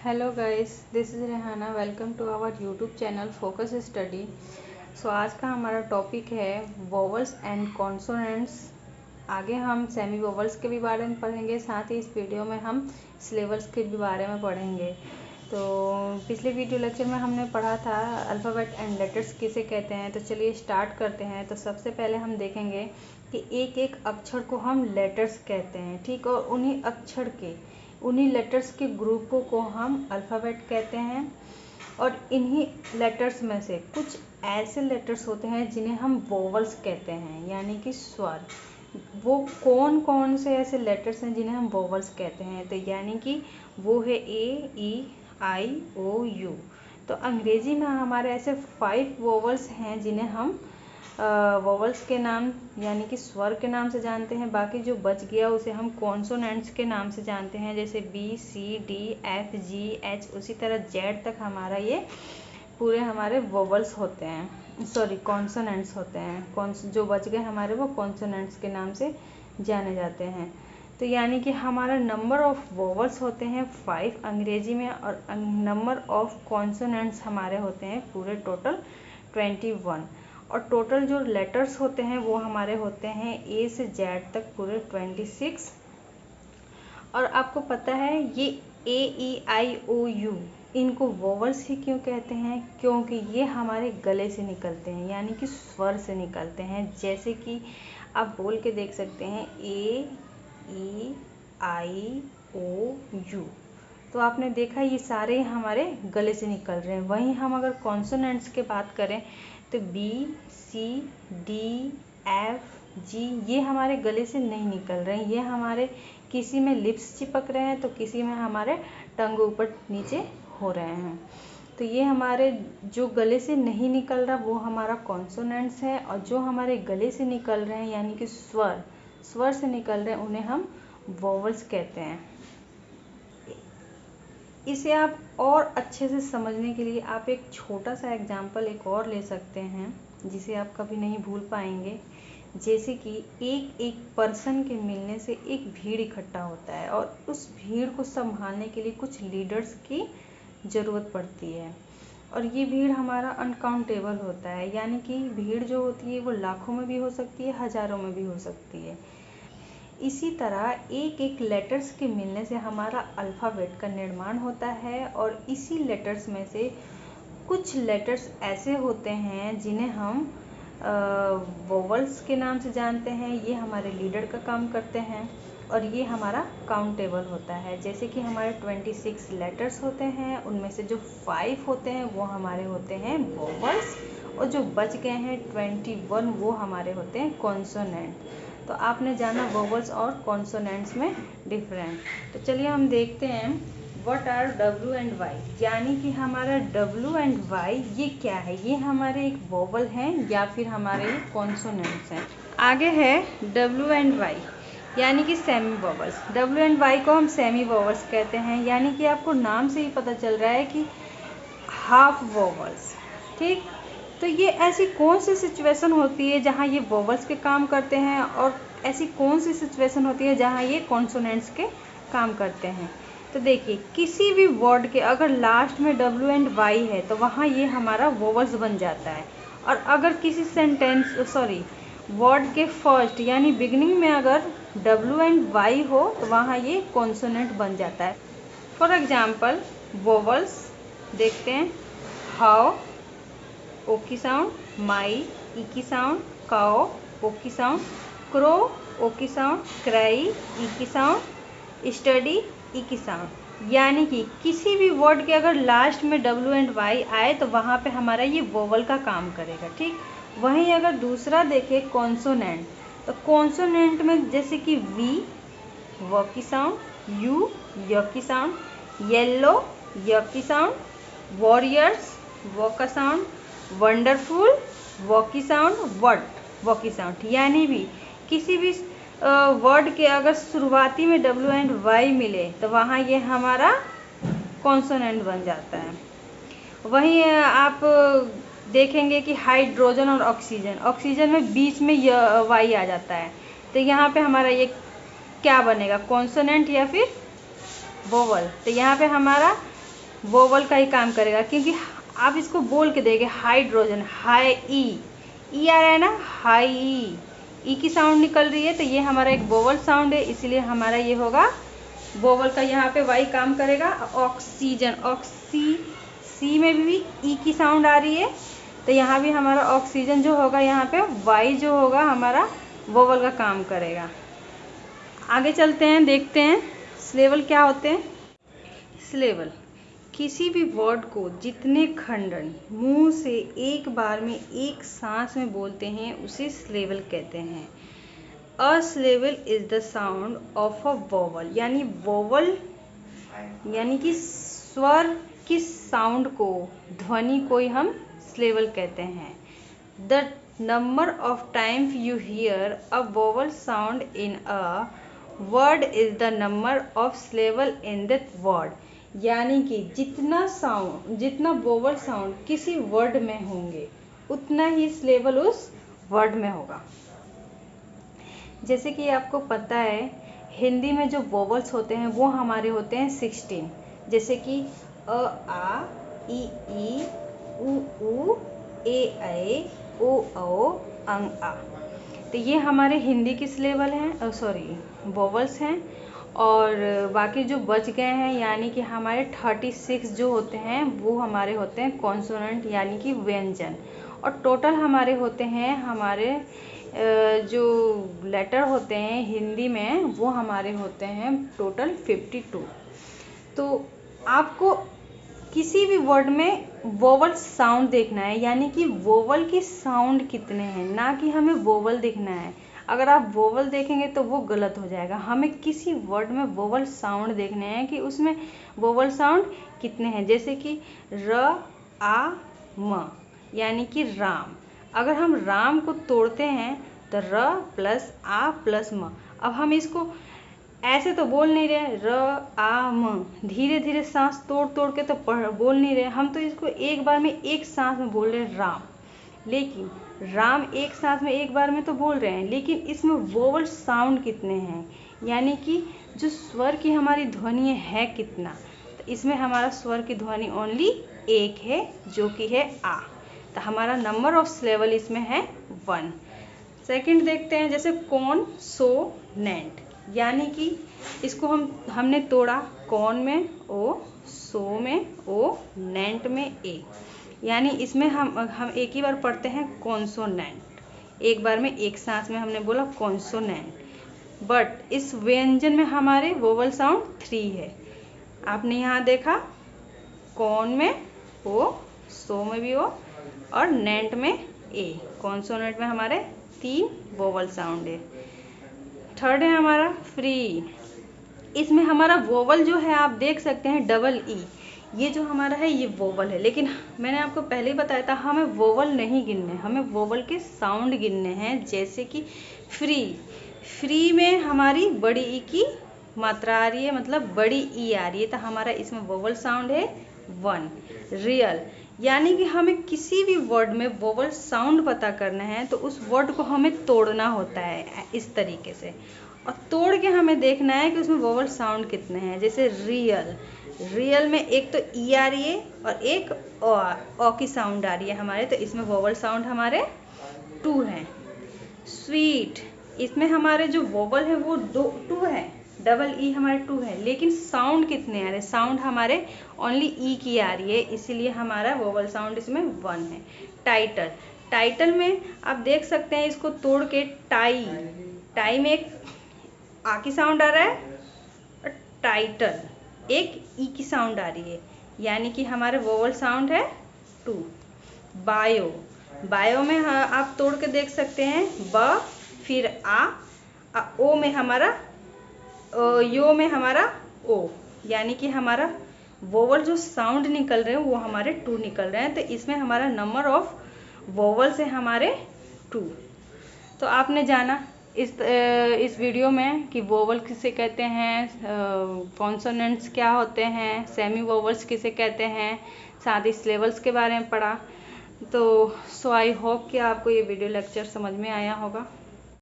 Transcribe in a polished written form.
Hello guys, this is Rehana. Welcome to our YouTube channel focus study. So आज का हमारा topic है vowels and consonants. आगे हम सेमी वोवल्स के भी बारे में पढ़ेंगे, साथ ही इस वीडियो में हम सिलेबस के भी बारे में पढ़ेंगे। तो पिछले वीडियो लेक्चर में हमने पढ़ा था अल्फ़ाबेट एंड लेटर्स किसे कहते हैं। तो चलिए स्टार्ट करते हैं। तो सबसे पहले हम देखेंगे कि एक एक अक्षर को हम लेटर्स कहते हैं, ठीक। और उन्हीं लेटर्स के ग्रुपों को हम अल्फ़ाबेट कहते हैं। और इन्हीं लेटर्स में से कुछ ऐसे लेटर्स होते हैं जिन्हें हम वोवल्स कहते हैं, यानी कि स्वर। वो कौन कौन से ऐसे लेटर्स हैं जिन्हें हम वोवल्स कहते हैं? तो यानी कि वो है ए, ई, आई, ओ, यू। तो अंग्रेजी में हमारे ऐसे 5 वोवल्स हैं जिन्हें हम वोवल्स के नाम यानी कि स्वर के नाम से जानते हैं। बाकी जो बच गया उसे हम कॉन्सोनेंट्स के नाम से जानते हैं, जैसे बी, सी, डी, एफ, जी, एच, उसी तरह जेड तक हमारा ये पूरे हमारे वोवल्स होते हैं, सॉरी कॉन्सोनेंट्स होते हैं। जो बच गए हमारे वो कॉन्सोनेंट्स के नाम से जाने जाते हैं। तो यानी कि हमारा नंबर ऑफ वोवल्स होते हैं 5 अंग्रेजी में, और नंबर ऑफ कॉन्सोनेंट्स हमारे होते हैं पूरे टोटल 21। और टोटल जो लेटर्स होते हैं वो हमारे होते हैं ए से जेड तक पूरे 26। और आपको पता है ये ए, ई, आई, ओ, यू इनको वोवल्स ही क्यों कहते हैं? क्योंकि ये हमारे गले से निकलते हैं, यानी कि स्वर से निकलते हैं। जैसे कि आप बोल के देख सकते हैं ए, ई, आई, ओ, यू। तो आपने देखा ये सारे हमारे गले से निकल रहे हैं। वहीं हम अगर कॉन्सोनेंट्स की बात करें तो बी, सी, डी, एफ, जी ये हमारे गले से नहीं निकल रहे हैं। ये हमारे किसी में लिप्स चिपक रहे हैं तो किसी में हमारे टंग ऊपर नीचे हो रहे हैं। तो ये हमारे जो गले से नहीं निकल रहा वो हमारा कॉन्सोनेंट्स है, और जो हमारे गले से निकल रहे हैं यानी कि स्वर से निकल रहे हैं उन्हें हम वोवल्स कहते हैं। इसे आप और अच्छे से समझने के लिए आप एक छोटा सा एग्जाम्पल एक और ले सकते हैं जिसे आप कभी नहीं भूल पाएंगे। जैसे कि एक पर्सन के मिलने से एक भीड़ इकट्ठा होता है, और उस भीड़ को संभालने के लिए कुछ लीडर्स की ज़रूरत पड़ती है। और ये भीड़ हमारा अनकाउंटेबल होता है, यानी कि भीड़ जो होती है वो लाखों में भी हो सकती है, हज़ारों में भी हो सकती है। इसी तरह एक एक लेटर्स के मिलने से हमारा अल्फ़ाबेट का निर्माण होता है। और इसी लेटर्स में से कुछ लेटर्स ऐसे होते हैं जिन्हें हम वोवल्स के नाम से जानते हैं। ये हमारे लीडर का काम करते हैं और ये हमारा काउंटेबल होता है। जैसे कि हमारे 26 लेटर्स होते हैं, उनमें से जो 5 होते हैं वो हमारे होते हैं वोवल्स, और जो बच गए हैं 21 वो हमारे होते हैं कॉन्सोनेंट। तो आपने जाना वोवल्स और कॉन्सोनेंट्स में डिफरेंट। तो चलिए हम देखते हैं what are W and Y, यानी कि हमारा डब्ल्यू एंड वाई ये क्या है? ये हमारे एक वोवल हैं या फिर हमारे कॉन्सोनेंट्स हैं? आगे है डब्ल्यू एंड वाई, यानी कि semi vowels. W and Y को हम सेमी वोवल्स कहते हैं, यानी कि आपको नाम से ही पता चल रहा है कि हाफ वोवल्स, ठीक। तो ये ऐसी कौन सी सिचुएशन होती है जहाँ ये वोवल्स के काम करते हैं, और ऐसी कौन सी सिचुएशन होती है जहाँ ये कॉन्सोनेंट्स के काम करते हैं? तो देखिए, किसी भी वर्ड के अगर लास्ट में डब्ल्यू एंड वाई है तो वहाँ ये हमारा वोवल्स बन जाता है। और अगर किसी वर्ड के फर्स्ट यानी बिगिनिंग में अगर डब्ल्यू एंड वाई हो तो वहाँ ये कॉन्सोनेंट बन जाता है। फॉर एग्जाम्पल वोवल्स देखते हैं, हाउ, ओ की साउंड, माई, ई की साउंड, काओ, ओ की साउंड, क्रो, ओ की साउंड, क्राई, ई की साउंड, स्टडी, ई की साउंड। यानी कि किसी भी वर्ड के अगर लास्ट में डब्ल्यू एंड वाई आए तो वहाँ पे हमारा ये वोवल का काम करेगा, ठीक। वहीं अगर दूसरा देखें कॉन्सोनेंट, तो कॉन्सोनेंट में जैसे कि वी, व की साउंड, यू, य की साउंड, येलो, य की साउंड, वॉरियर्स, व का साउंड, वंडरफुल, व की साउंड, वर्ड, व की साउंड। यानी भी किसी भी वर्ड के अगर शुरुआती में डब्ल्यू एंड वाई मिले तो वहाँ ये हमारा कॉन्सोनेंट बन जाता है। वहीं आप देखेंगे कि हाइड्रोजन और ऑक्सीजन में बीच में वाई आ जाता है, तो यहाँ पे हमारा ये क्या बनेगा, कॉन्सोनेंट या फिर वोवल? तो यहाँ पे हमारा वोवल का ही काम करेगा, क्योंकि आप इसको बोल के देंगे हाइड्रोजन, हाई ई आ रहा है ना, हाई ई की साउंड निकल रही है, तो ये हमारा एक वोवल साउंड है, इसीलिए हमारा ये होगा वोवल का, यहाँ पे वाई काम करेगा। ऑक्सीजन, सी में भी ई की साउंड आ रही है, तो यहाँ भी हमारा ऑक्सीजन जो होगा यहाँ पे वाई जो होगा हमारा वोवल का काम करेगा। आगे चलते हैं, देखते हैं सिलेबल क्या होते हैं। सिलेबल किसी भी वर्ड को जितने खंडन मुंह से एक बार में एक सांस में बोलते हैं उसे सिलेबल कहते हैं। A syllable is the sound of a vowel, यानी वोवल यानी कि स्वर की साउंड को, ध्वनि को ही हम सिलेबल कहते हैं। The number of times you here a vowel sound in a word is the number of syllable in that word, यानी कि जितना वोवल साउंड किसी वर्ड में होंगे उतना ही सिलेबल उस वर्ड में होगा। जैसे कि आपको पता है हिंदी में जो वोवल्स होते हैं वो हमारे होते हैं 16, जैसे कि अ आ, ई उ ए ऐ ओ औ अंग आ, तो ये हमारे हिंदी की सिलेबल हैं, वोवल्स हैं। और बाकी जो बच गए हैं यानी कि हमारे 36 जो होते हैं वो हमारे होते हैं कॉन्सोनेंट यानी कि व्यंजन। और टोटल हमारे होते हैं, हमारे जो लेटर होते हैं हिंदी में वो हमारे होते हैं टोटल 52। तो आपको किसी भी वर्ड में वोवल साउंड देखना है, यानी कि वोवल की साउंड कितने हैं, ना कि हमें वोवल देखना है। अगर आप वोवल देखेंगे तो वो गलत हो जाएगा। हमें किसी वर्ड में वोवल साउंड देखने हैं कि उसमें वोवल साउंड कितने हैं। जैसे कि र आ म यानी कि राम, अगर हम राम को तोड़ते हैं तो र प्लस आ प्लस म। अब हम इसको ऐसे तो बोल नहीं रहे र आ म, धीरे धीरे सांस तोड़ तोड़ के तो बोल नहीं रहे, हम तो इसको एक बार में एक सांस में बोल रहे राम। लेकिन राम एक सांस में एक बार में तो बोल रहे हैं, लेकिन इसमें वोवल साउंड कितने हैं, यानी कि जो स्वर की हमारी ध्वनि है कितना, तो इसमें हमारा स्वर की ध्वनि ओनली एक है जो कि है आ, तो हमारा नंबर ऑफ सिलेबल इसमें है 1। सेकंड देखते हैं, जैसे कॉन्सोनेंट, यानी कि इसको हमने तोड़ा, कॉन में ओ, सो में ओ, नेंट में ए, यानी इसमें हम एक ही बार पढ़ते हैं कॉन्सोनेंट, एक बार में एक सांस में हमने बोला कॉन्सोनेंट। बट इस व्यंजन में हमारे वोवल साउंड 3 है। आपने यहाँ देखा कॉन में ओ, सो में भी ओ और नेंट में ए, कॉन्सोनेंट में हमारे 3 वोवल साउंड है। थर्ड है हमारा फ्री, इसमें हमारा वोवल जो है आप देख सकते हैं डबल ई, ये जो हमारा है ये वोवल है, लेकिन मैंने आपको पहले ही बताया था हमें वोवल नहीं गिनने, हमें वोवल के साउंड गिनने हैं। जैसे कि फ्री में हमारी बड़ी ई की मात्रा आ रही है, मतलब बड़ी ई आ रही है, तो हमारा इसमें वोवल साउंड है 1। रियल, यानी कि हमें किसी भी वर्ड में वोवल साउंड पता करना है तो उस वर्ड को हमें तोड़ना होता है इस तरीके से, और तोड़ के हमें देखना है कि उसमें वोवल साउंड कितने हैं। जैसे रियल में एक तो ई आ रही है और एक ओ की साउंड आ रही है हमारे, तो इसमें वोवल साउंड हमारे 2 हैं। स्वीट, इसमें हमारे जो वोवल है वो 2 है, डबल ई हमारे 2 है, लेकिन साउंड कितने आ रहे, साउंड हमारे ओनली ई की आ रही है, इसीलिए हमारा वोवल साउंड इसमें 1 है। टाइटल में आप देख सकते हैं, इसको तोड़ के टाई में एक आ की साउंड आ रहा है और टाइटल एक ई की साउंड आ रही है, यानी कि हमारे वोवल साउंड है 2। बायो में आप तोड़ के देख सकते हैं ब, फिर आ ओ में हमारा यो में हमारा ओ, यानी कि हमारा वोवल जो साउंड निकल रहे हैं वो हमारे 2 निकल रहे हैं, तो इसमें हमारा नंबर ऑफ वोवल्स है हमारे 2। तो आपने जाना इस वीडियो में कि वोवल किसे कहते हैं, कॉन्सोनेंट्स क्या होते हैं, सेमी वोवल्स किसे कहते हैं, साथ ही सिलेबल्स के बारे में पढ़ा। तो सो आई होप कि आपको ये वीडियो लेक्चर समझ में आया होगा।